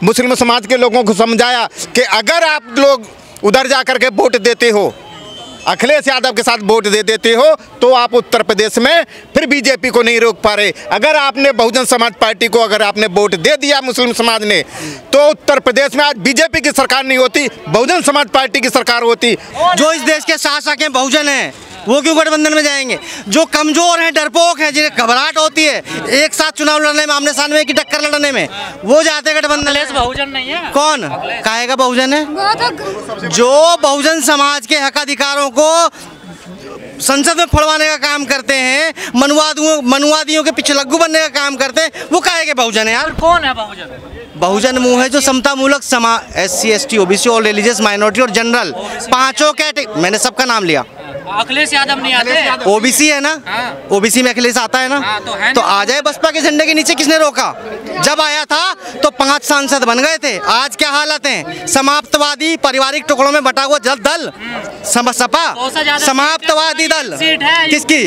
मुस्लिम समाज के लोगों को समझाया कि अगर आप लोग उधर जा कर के वोट देते हो, अखिलेश यादव के साथ वोट दे देते हो, तो आप उत्तर प्रदेश में फिर बीजेपी को नहीं रोक पा रहे। अगर आपने बहुजन समाज पार्टी को अगर आपने वोट दे दिया मुस्लिम समाज ने, तो उत्तर प्रदेश में आज बीजेपी की सरकार नहीं होती, बहुजन समाज पार्टी की सरकार होती। जो इस देश के शासक हैं बहुजन हैं, वो क्यों गठबंधन में जाएंगे? जो कमजोर हैं, डरपोक हैं, जिन्हें घबराहट होती है एक साथ चुनाव लड़ने में, आमने सामने की टक्कर लड़ने में, वो जाते हैं गठबंधन। बहुजन नहीं है कौन कहेगा बहुजन है? जो बहुजन समाज के हक अधिकारों को संसद में फड़वाने का काम करते हैं, मनुवादियों के पीछे लग्गू बनने का काम करते हैं, वो कहेगा बहुजन है यार। कौन है बहुजन? बहुजन मुंह है जो समता मूलक समाज, SC ST OBC और रिलीजियस माइनॉरिटी और जनरल, पांचों कैटेगरी, मैंने सबका नाम लिया। अखिलेश यादव नहीं आते? OBC है ना, OBC में अखिलेश आता है ना, तो आ जाए बसपा के झंडे के नीचे। किसने रोका? जब आया था तो 5 सांसद बन गए थे। आज क्या हालत है? समाप्तवादी पारिवारिक टुकड़ों में बटा हुआ दल सपा, समाप्तवादी दल किसकी?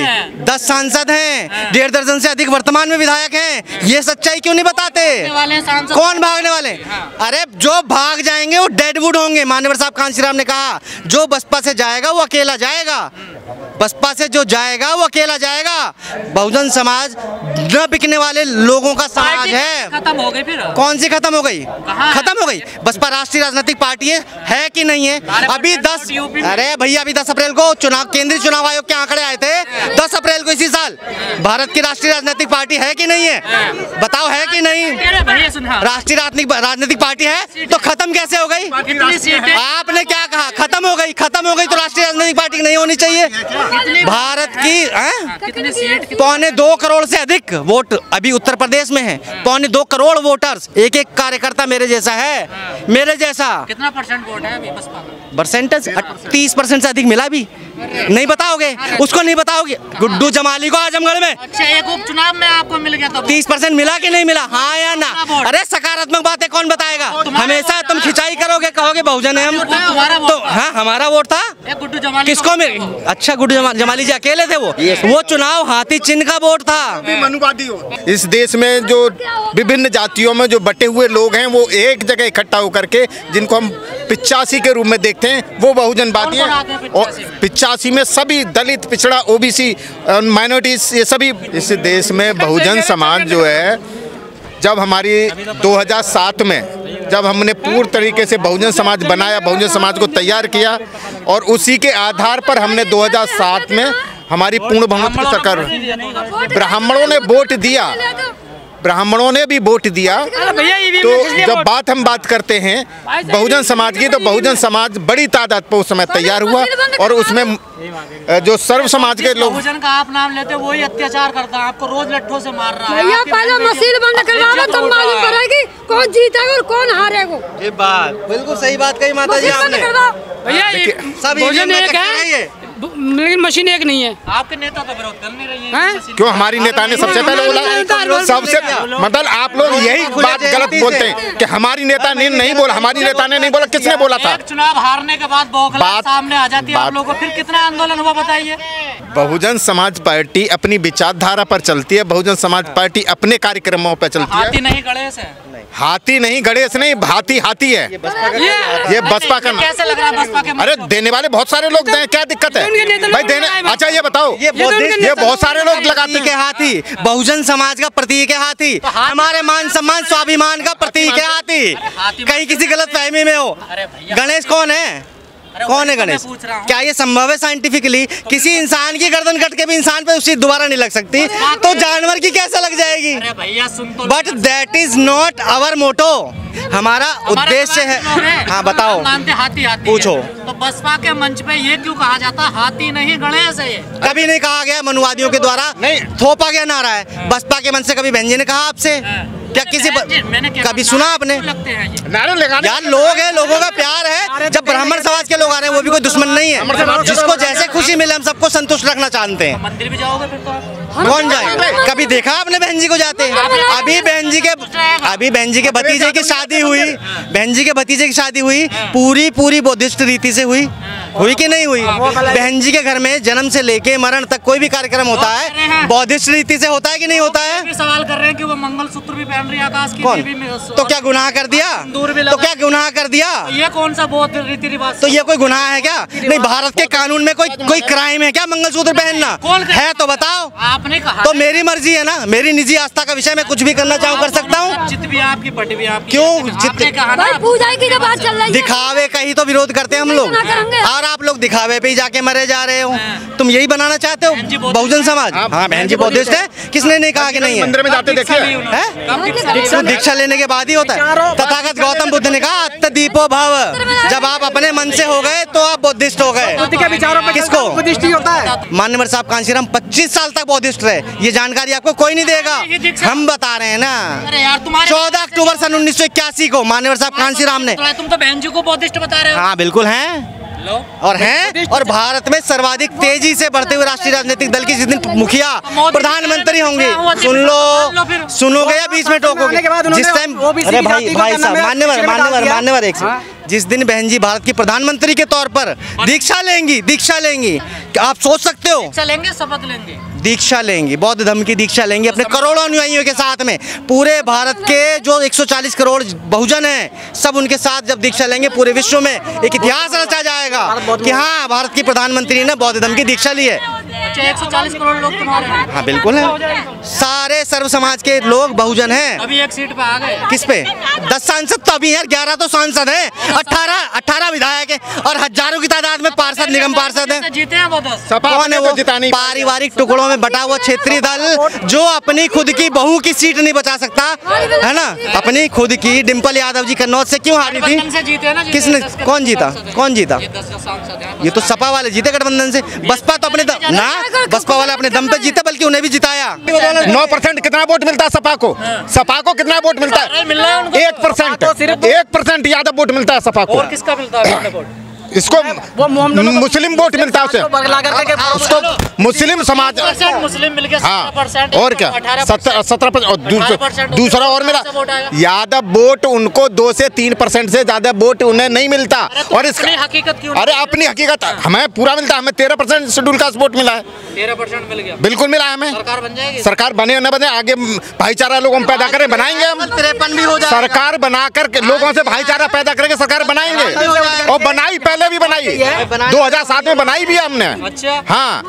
10 सांसद हैं, 1.5 दर्जन से अधिक वर्तमान में विधायक हैं। ये सच्चाई क्यों नहीं बताते? कौन भागने वाले? अरे जो भाग जाएंगे वो डेडवुड होंगे। मान्यवर साहब कांशीराम ने कहा, जो बसपा से जाएगा वो अकेला जाएगा, बसपा से जो जाएगा वो अकेला जाएगा। बहुजन समाज न बिकने वाले लोगों का समाज है। खत्म हो गई फिर? कौन सी खत्म हो गई? खत्म हो गई। बसपा राष्ट्रीय राजनीतिक पार्टी है कि नहीं है? अभी 10 अरे भैया अभी 10 अप्रैल को केंद्रीय चुनाव आयोग के आंकड़े आए थे। 10 अप्रैल को इसी साल भारत की राष्ट्रीय राजनीतिक पार्टी है कि नहीं है? बताओ, है कि नहीं? राष्ट्रीय राजनीतिक पार्टी है तो खत्म कैसे हो गई? आपने क्या कहा? खत्म हो गई। खत्म हो गई तो राष्ट्रीय राजनीतिक पार्टी नहीं होनी चाहिए। भारत की 2.25 करोड़ से अधिक वोट अभी उत्तर प्रदेश में है। 2.25 करोड़ वोटर्स, एक कार्यकर्ता मेरे जैसा है, मेरे जैसा। कितना परसेंट वोट है अभी बसपा का? परसेंटेज 30% से अधिक मिला भी नहीं बताओगे? उसको नहीं बताओगे? गुड्डू जमाली को आजमगढ़ में अच्छा एक उपचुनाव में आपको मिल गया तो 30% मिला कि नहीं मिला? हाँ या ना? अरे सकारात्मक बातें कौन बताएगा? हमेशा तुम खिंचाई करोगे, कहोगे बहुजन है हम तो। हाँ हमारा वोट था। गुड्डू जमाली किसको मिल? अच्छा गुड्डू जमाली जी अकेले थे वो चुनाव हाथी चिन्ह का वोट था। इस देश में जो विभिन्न जातियों में जो बटे हुए लोग हैं, वो एक जगह इकट्ठा होकर के, जिनको हम 85 के रूप में देखते हैं, वो बहुजनवादी हैं। और 85 में सभी दलित, पिछड़ा, OBC, माइनॉरिटीज, ये सभी। इस देश में बहुजन समाज जो है, जब हमारी 2007 में जब हमने पूर्ण तरीके से बहुजन समाज बनाया, बहुजन समाज को तैयार किया, और उसी के आधार पर हमने 2007 में हमारी पूर्ण बहुमत की सरकार, ब्राह्मणों ने वोट दिया, ब्राह्मणों ने भी वोट दिया। तो जब हम बात करते हैं बहुजन समाज की, तो बहुजन समाज बड़ी तादाद पर उस समय तैयार हुआ, और उसमें जो सर्व समाज के लोग। बहुजन का आप नाम लेते, वही अत्याचार करता है, आपको रोज लट्ठों से मार रहा है। भैया पहले मशीन बंद करवाओ, तब मालूम पड़ेगी कौन जीतेगा और कौन हारेगा। ये बात बिल्कुल सही बात कही माता जी आपने। भैया बहुजन एक है लेकिन मशीन एक नहीं है। आपके नेता तो विरोध कर नहीं रही है। क्यों? हमारी नेता ने सबसे पहले बोला, सबसे मतलब आप लोग यही बात गलत बोलते हैं कि हमारी नेता ने नहीं बोला, हमारी नेता ने नहीं बोला। किसने बोला था? चुनाव हारने के बाद बौखलाहट सामने आ जाती है आप लोगों को, फिर कितना आंदोलन हुआ बताइए। बहुजन समाज पार्टी अपनी विचारधारा पर चलती है, बहुजन समाज पार्टी अपने कार्यक्रमों पर चलती है। हाथी नहीं गणेश है, हाथी नहीं गणेश नहीं, हाथी है। ये बसपा का कैसे लग रहा है बसपा के? अरे देने वाले बहुत सारे लोग दें, क्या दिक्कत है भाई देने? अच्छा ये बताओ, ये बहुत सारे लोग लगाते हैं। हाथी बहुजन समाज का प्रतीक है। हाथी हमारे मान सम्मान स्वाभिमान का प्रतीक है। हाथी कहीं किसी गलत फहमी में हो। गणेश कौन है? कौन है गणेश? क्या ये संभव है साइंटिफिकली? किसी इंसान की गर्दन कट के भी इंसान पे उसी दोबारा नहीं लग सकती, तो जानवर की कैसे लग जाएगी? But that is not our motto. हमारा उद्देश्य है। हाँ बताओ, हाथी पूछो। तो बसपा के मंच पे ये क्यों कहा जाता हाथी नहीं गणेश है? ये कभी नहीं कहा गया, मनुवादियों के द्वारा नहीं थोपा गया नारा है। बसपा के मंच से कभी बहन जी ने कहा आपसे? क्या किसी कभी सुना आपने? यार लोग हैं, लोगों का प्यार है। जब ब्राह्मण समाज के लोग आ रहे हैं, वो भी कोई दुश्मन नहीं है। जिसको जैसे खुशी मिले हम सबको संतुष्ट रखना चाहते हैं। मंदिर भी जाओगे फिर तो? कौन जाए? कभी देखा आपने बहन जी को जाते? अभी बहन जी के भतीजे की शादी हुई, बहन जी के भतीजे की शादी हुई, पूरी बौद्धिस्ट रीति से हुई कि नहीं हुई? बहन जी के घर में जन्म से लेके मरण तक कोई भी कार्यक्रम होता है बौद्धिस्ट रीति से होता है कि नहीं होता है? सवाल कर रहे हैं कि वो मंगलसूत्र भी जानरी आकाश की कौन? देवी में तो क्या गुनाह कर दिया? सिंदूर भी तो लगा। क्या गुनाह कर दिया? ये कौन सा बहुत रीति रिवाज? तो ये कोई गुनाह है क्या? नहीं, भारत के कानून में कोई क्राइम है क्या मंगलसूत्र पहनना? है तो बताओ। आपने कहा तो मेरी मर्जी है ना, मेरी निजी आस्था का विषय, मैं कुछ भी करना चाहूँ कर सकता हूँ। चित भी आपकी पट भी आपकी। क्यों? आपने कहा ना भाई पूजा की जब बात चल रही है दिखावे का ही तो विरोध करते हैं हम लोग, ना करेंगे। और आप लोग दिखावे पे ही जाके मरे जा रहे हो। तुम यही बनाना चाहते बहन जी हो बौद्धिस्ट बहुजन समाज? हाँ, बहन जी बौद्धिस्ट है, किसने नहीं कहा कि नहीं है? मंदिर में जाते देखिए तो दीक्षा लेने के बाद ही होता है। तथागत गौतम बुद्ध ने कहा अत्त दीपो भव, जब आप अपने मन से हो गए तो आप बौद्धिस्ट हो गए। किसको? मान्यवर साहब कांशीराम 25 साल तक बौद्धिस्ट रहे, ये जानकारी आपको कोई नहीं देगा, हम बता रहे हैं ना। अरे यार तुम्हारे 14 अक्टूबर सन 1981 को मान्यवर साहब कांशीराम ने। तुम तो बहन जी को बौद्धिस्ट बता रहे हो। हाँ बिल्कुल हैं, और हैं, और भारत में सर्वाधिक तेजी से बढ़ते हुए राष्ट्रीय राजनीतिक दल की जिस दिन मुखिया प्रधानमंत्री होंगे, सुन लो, सुनोगे या बीच में टोकोगे? जिस टाइम, अरे भाई साहब, मान्यवर एक से, जिस दिन बहन जी भारत की प्रधानमंत्री के तौर पर दीक्षा लेंगी, आप सोच सकते हो? दीक्षा लेंगे, शपथ लेंगे, दीक्षा लेंगी, बौद्ध धर्म की दीक्षा लेंगी अपने करोड़ों अनुयायियों के साथ में। पूरे भारत के जो 140 करोड़ बहुजन हैं, सब उनके साथ जब दीक्षा लेंगे, पूरे विश्व में एक इतिहास रचा जाएगा कि हाँ, भारत की प्रधानमंत्री ने बौद्ध धर्म की दीक्षा ली है। अच्छा, 140 करोड़ लोग तुम्हारे हैं? हाँ बिल्कुल है, सारे सर्व समाज के लोग बहुजन हैं। अभी एक सीट पे आ गए। किस पे? 10 सांसद तो अभी हैं, 11 तो सांसद हैं, 18 विधायक हैं, और हजारों की तादाद में पार्षद, निगम पार्षद हैं। जीते हैं वो 10। कौन है वो? पारिवारिक टुकड़ों में बटा हुआ क्षेत्रीय दल जो अपनी खुद की बहू की सीट नहीं बचा सकता है ना। अपनी खुद की डिंपल यादव जी कन्नौज से क्यों हारी थी? किसने? कौन जीता? ये तो सपा वाले जीते गठबंधन से। बसपा तो अपने बसपा वाले अपने दम पे जीते, बल्कि उन्हें भी जिताया। 9% कितना वोट मिलता है सपा को कितना वोट मिलता है? 1% यादव वोट मिलता है सपा को। और किसका मिलता है वोट? इसको मुस्लिम वोट मिलता है उसे, उसको मुस्लिम समाज, मुस्लिम मिल गया। हाँ, और क्या 17%, और दूसरा और मिला यादव वोट उनको 2 से 3% से ज्यादा वोट उन्हें नहीं मिलता। और इसकी हकीकत क्यों? अरे अपनी हकीकत हमें पूरा मिलता है, हमें 13% शेड्यूल कास्ट वोट मिला है। 13% मिल गया, बिल्कुल मिला है हमें। सरकार बन जाएगी, सरकार बने न बने, आगे भाईचारा लोग हम पैदा करें, बनाएंगे हम। 53 भी हो जाएगा। सरकार बनाकर लोगों से भाईचारा पैदा करेंगे, सरकार बनाएंगे, और बनाई पहले भी बनाई, 2007 में बनाई भी हमने। अच्छा, हाँ,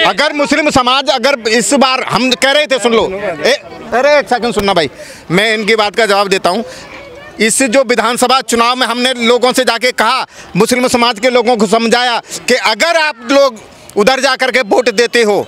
अगर मुस्लिम समाज, अगर इस बार हम कह रहे थे, सुन लो, अरे एक सेकंड सुनना भाई, मैं इनकी बात का जवाब देता हूँ। इस जो विधानसभा चुनाव में हमने लोगों से जाके कहा, मुस्लिम समाज के लोगों को समझाया कि अगर आप लोग उधर जा करके वोट देते हो,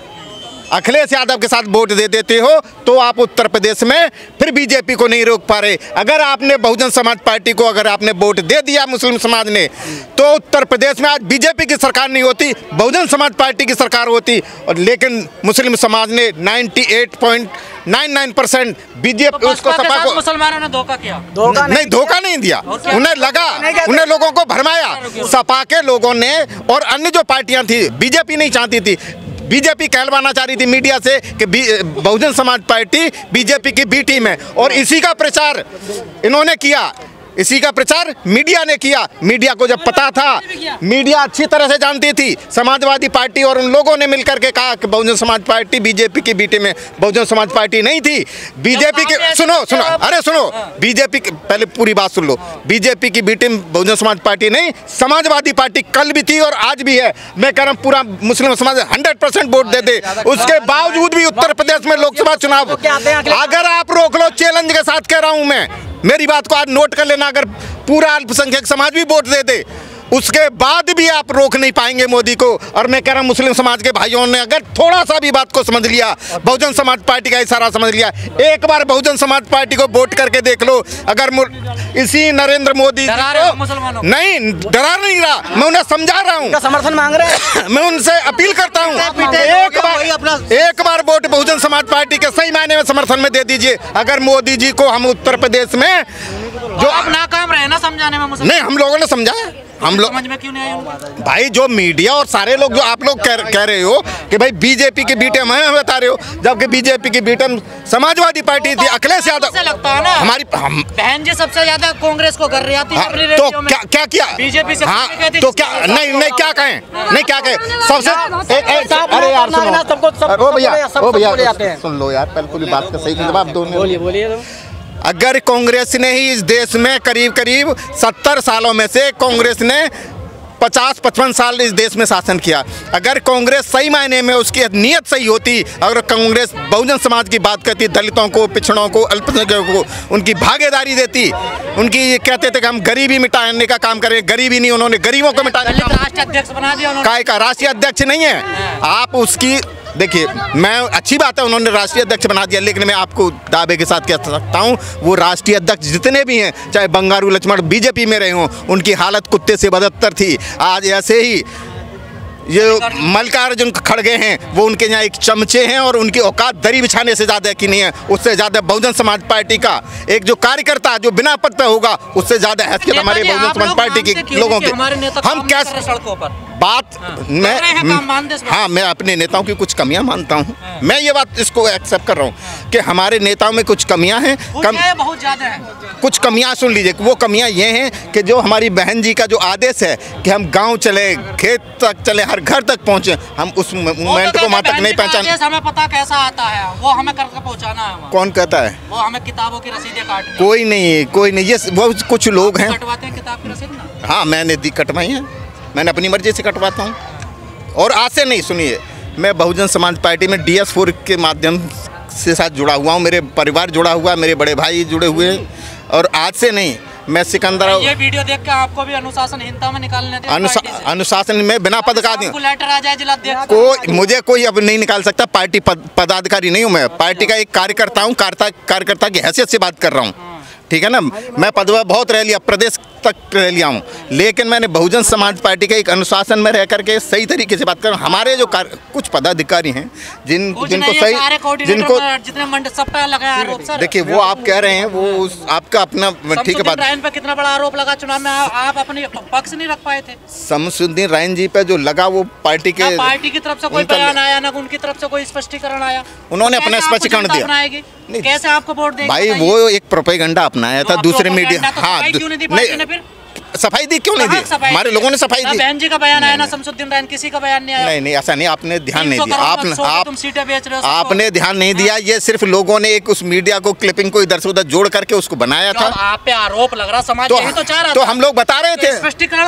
अखिलेश यादव के साथ वोट दे देते हो, तो आप उत्तर प्रदेश में फिर बीजेपी को नहीं रोक पा रहे। अगर आपने बहुजन समाज पार्टी को अगर आपने वोट दे दिया मुस्लिम समाज ने, तो उत्तर प्रदेश में आज बीजेपी की सरकार नहीं होती, बहुजन समाज पार्टी की सरकार होती। और लेकिन मुस्लिम समाज ने 98.99% बीजेपी उसको सपा को, मुसलमानों ने धोखा किया। धोखा नहीं दिया, उन्हें लगा, उन्हें लोगों को भरमाया। सपा के लोगों ने और अन्य जो पार्टियां थी, बीजेपी नहीं चाहती थी, बीजेपी कहलवाना चाह रही थी मीडिया से कि बहुजन समाज पार्टी बीजेपी की बी टीम है, और इसी का प्रचार इन्होंने किया, इसी का प्रचार मीडिया ने किया। मीडिया को जब पता था, मीडिया अच्छी तरह से जानती थी, समाजवादी पार्टी और उन लोगों ने मिलकर के कहा कि बहुजन समाज पार्टी बीजेपी की बी टीम है। बहुजन समाज पार्टी नहीं थी, बीजेपी के, सुनो, अरे सुनो, बीजेपी की, पहले पूरी बात सुन लो, बीजेपी की B team Bahujan Samaj party नहीं, समाजवादी पार्टी कल भी थी और आज भी है। मैं कह रहा हूँ पूरा मुस्लिम समाज 100% वोट दे दे, उसके बावजूद भी उत्तर प्रदेश में लोकसभा चुनाव अगर आप रोक लो, चैलेंज के साथ कह रहा हूँ मैं, मेरी बात को आज नोट कर लेना, अगर पूरा अल्पसंख्यक समाज भी वोट दे दे, उसके बाद भी आप रोक नहीं पाएंगे मोदी को। और मैं कह रहा हूं मुस्लिम समाज के भाइयों ने अगर थोड़ा सा भी बात को समझ लिया, बहुजन समाज पार्टी का इशारा समझ लिया, एक बार बहुजन समाज पार्टी को वोट करके देख लो। अगर इसी नरेंद्र मोदी नहीं डरा नहीं रहा, मैं उन्हें समझा रहा हूँ, समर्थन मांग रहे हैं, मैं उनसे अपील करता हूँ, एक बार वोट बहुजन समाज पार्टी के सही मायने में समर्थन में दे दीजिए। अगर मोदी जी को हम उत्तर प्रदेश में जो आप नाकाम रहे ना समझाने में, नहीं हम लोगों ने समझाया, हम लोग समझ में क्यों नहीं आया भाई, जो मीडिया और सारे लोग जो आप लोग कह रहे हो कि भाई बीजेपी की बी टीम हमें बता रहे हो, जबकि बीजेपी की बी टीम समाजवादी पार्टी थी, अखिलेश यादव लगता है ना, हमारी बहन जी सबसे ज्यादा कांग्रेस को कर रही थी। तो क्या किया बीजेपी से? हाँ, तो क्या नहीं क्या कहें, नहीं क्या कहें सबसे, अरे यार सुनो, ओ भैया सुन लो यार, पहले पूरी बात का सही जवाब दो। बोलिए अगर कांग्रेस ने ही इस देश में करीब करीब 70 सालों में से कांग्रेस ने 50-55 साल इस देश में शासन किया। अगर कांग्रेस सही मायने में उसकी नीयत सही होती, अगर कांग्रेस बहुजन समाज की बात करती, दलितों को, पिछड़ों को, अल्पसंख्यकों को उनकी भागीदारी देती, उनकी ये कहते थे कि हम गरीबी मिटाने का काम करें, गरीबी नहीं, उन्होंने गरीबों को मिटाने का राष्ट्रीय अध्यक्ष बना दिया उन्होंने। काय का राष्ट्रीय अध्यक्ष नहीं है आप उसकी देखिए, मैं अच्छी बात है उन्होंने राष्ट्रीय अध्यक्ष बना दिया, लेकिन मैं आपको दावे के साथ कह सकता हूं वो राष्ट्रीय अध्यक्ष जितने भी हैं, चाहे बंगारू लक्ष्मण बीजेपी में रहे हों, उनकी हालत कुत्ते से बदतर थी। आज ऐसे ही ये मल्लिकार्जुन खड़गे हैं, वो उनके यहाँ एक चमचे हैं और उनकी औकात दरी बिछाने से ज़्यादा की नहीं है। उससे ज़्यादा बहुजन समाज पार्टी का एक जो कार्यकर्ता जो बिना पद पे होगा, उससे ज़्यादा हैसियत हमारे बहुजन समाज पार्टी के लोगों की। हम कैसे सड़कों पर बात मैं अपने नेताओं की कुछ कमियां मानता हूं, मैं ये बात इसको एक्सेप्ट कर रहा हूं कि हमारे नेताओं में कुछ कमियां हैं, बहुत ज़्यादा है। कुछ कमियां सुन लीजिए, वो कमियां ये हैं कि जो हमारी बहन जी का जो आदेश है कि हम गांव चले, खेत तक चले, हर घर तक पहुंचे, हम उस मोमेंट को वहां तक नहीं पहचान। हमें पता कैसा आता है, वो हमें करके पहुंचाना है। कौन कहता है? वो हमें किताबों की रसीदें काटनी। कोई नहीं, ये वो कुछ लोग हैं कटवाते हैं किताब की रसीद ना। हाँ, मैंने दी कटवाई है, मैंने अपनी मर्जी से कटवाता हूँ। और आज से नहीं, सुनिए, मैं बहुजन समाज पार्टी में DS4 के माध्यम से साथ जुड़ा हुआ हूँ, मेरे परिवार जुड़ा हुआ है, मेरे बड़े भाई जुड़े हुए हैं, और आज से नहीं मैं सिकंदर। ये वीडियो देख के आपको भी अनुशासनहीनता में निकालने दें। अनुशासन में बिना पद का आपको लेटर आ जाए जिलाध्यक्ष को, मुझे कोई अब नहीं निकाल सकता। पार्टी पदाधिकारी नहीं हूँ मैं, पार्टी का एक कार्यकर्ता हूँ, कार्यकर्ता की हैसियत से बात कर रहा हूँ, ठीक है ना। मैं पदवा बहुत रह लिया, प्रदेश तक रह लिया हूँ, लेकिन मैंने बहुजन समाज पार्टी के एक अनुशासन में रह करके सही तरीके से बात कर रहा हूँ। हमारे जो कुछ पदाधिकारी हैं जिनको सही, जिनको जितने सब पे लगा आरोप सर, देखिए वो आप कह रहे हैं, वो आपका अपना ठीक है बात। रायन पे कितना बड़ा आरोप लगा चुनाव में, आप अपने पक्ष नहीं रख पाए थे। शमसुद्दीन रायन जी पे जो लगा वो पार्टी की तरफ से कोई बयान आया, ना उनकी तरफ से कोई स्पष्टीकरण आया। उन्होंने अपना स्पष्टीकरण दिया। कैसे आपको वोट देंगे भाई? वो एक प्रोपेगेंडा अपनाया था दूसरे मीडिया। हाँ, सफाई दी क्यों नहीं दी? हमारे लोगों ने सफाई दी। बहन जी का बयान आया ना, शमसुद्दीन रायन, किसी का बयान नहीं आया। नहीं, ऐसा नहीं, आपने ध्यान नहीं दिया। आपने ध्यान नहीं दिया, ये सिर्फ लोगों ने एक उस मीडिया को क्लिपिंग को इधर से उधर जोड़ करके उसको बनाया था। आप पे आरोप लग रहा, समाज यही तो चाह रहा था। तो हम लोग बता रहे थे,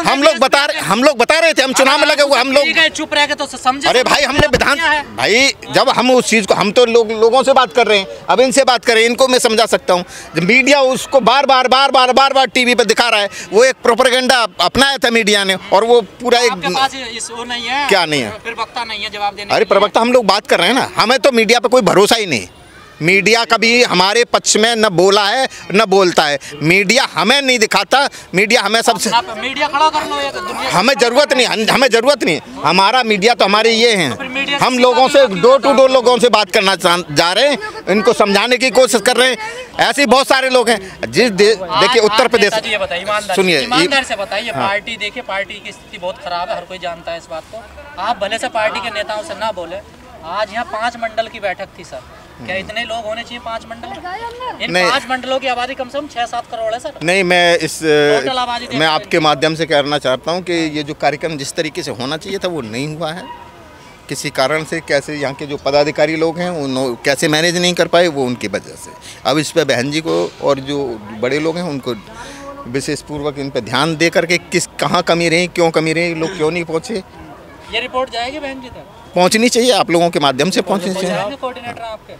हम लोग बता रहे थे, हम चुनाव में लगे हुए, हम लोग चुप रह गए तो समझे। अरे भाई, हमने विधान, भाई जब हम उस चीज को, हम तो लोगों से बात कर रहे हैं, अब इनसे बात करें, इनको मैं समझा सकता हूँ। मीडिया उसको बार बार टीवी पे दिखा रहा है, वो एक प्रोपेगेंडा अपनाया था मीडिया ने, और वो पूरा एक आपके पास वो नहीं है, क्या नहीं है, प्रवक्ता नहीं है जवाब देने। अरे प्रवक्ता हम लोग बात कर रहे हैं ना, हमें तो मीडिया पे कोई भरोसा ही नहीं। मीडिया कभी हमारे पक्ष में न बोला है न बोलता है, मीडिया हमें नहीं दिखाता, मीडिया हमें सबसे, मीडिया खड़ा कर लो, हमें जरूरत नहीं, हमारा मीडिया तो हमारे ये हैं। हम लोगों से डोर टू डोर लोगों से बात करना जा रहे हैं, इनको समझाने की कोशिश कर रहे हैं। ऐसे बहुत सारे लोग हैं जिस देखिए उत्तर प्रदेश, सुनिए ईमानदार से बताइए, पार्टी देखिए, पार्टी की स्थिति बहुत खराब है, हर कोई जानता है इस बात को। आप भले से पार्टी के नेताओं से ना बोले। आज यहाँ 5 मंडल की बैठक थी सर, क्या इतने लोग होने चाहिए 5 मंडल? इन 5 मंडलों की आबादी कम से कम 6-7 करोड़ है सर। नहीं, मैं आपके माध्यम से कहना चाहता हूँ कि ये जो कार्यक्रम जिस तरीके से होना चाहिए था वो नहीं हुआ है, किसी कारण से। कैसे यहाँ के जो पदाधिकारी लोग हैं वो कैसे मैनेज नहीं कर पाए, वो उनकी वजह से। अब इस पर बहन जी को और जो बड़े लोग हैं उनको विशेष पूर्वक इन पर ध्यान दे करके कहाँ कमी रही, क्यों कमी रही, लोग क्यों नहीं पहुँचे, ये रिपोर्ट जाएगी बहन जी तक? पहुंचनी चाहिए, आप लोगों के माध्यम से पहुंचनी चाहिए। कोऑर्डिनेटर आपके,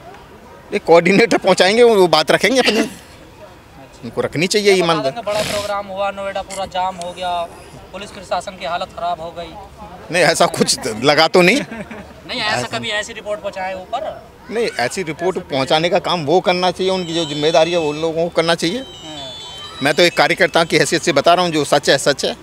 ये कोऑर्डिनेटर पहुंचाएंगे, वो बात रखेंगे अपने, उनको रखनी चाहिए। ईमानदार बड़ा प्रोग्राम हुआ, नोएडा पूरा जाम हो गया, पुलिस प्रशासन की हालत खराब हो गई। नहीं, ऐसा कुछ लगा तो नहीं। नहीं, ऐसा कभी ऐसी रिपोर्ट पहुंचाए ऊपर? नहीं, ऐसी रिपोर्ट पहुंचाने का काम वो करना चाहिए, उनकी जो जिम्मेदारी है वो लोगों को करना चाहिए। मैं तो एक कार्यकर्ता की हैसियत से बता रहा हूँ, जो सच है सच है।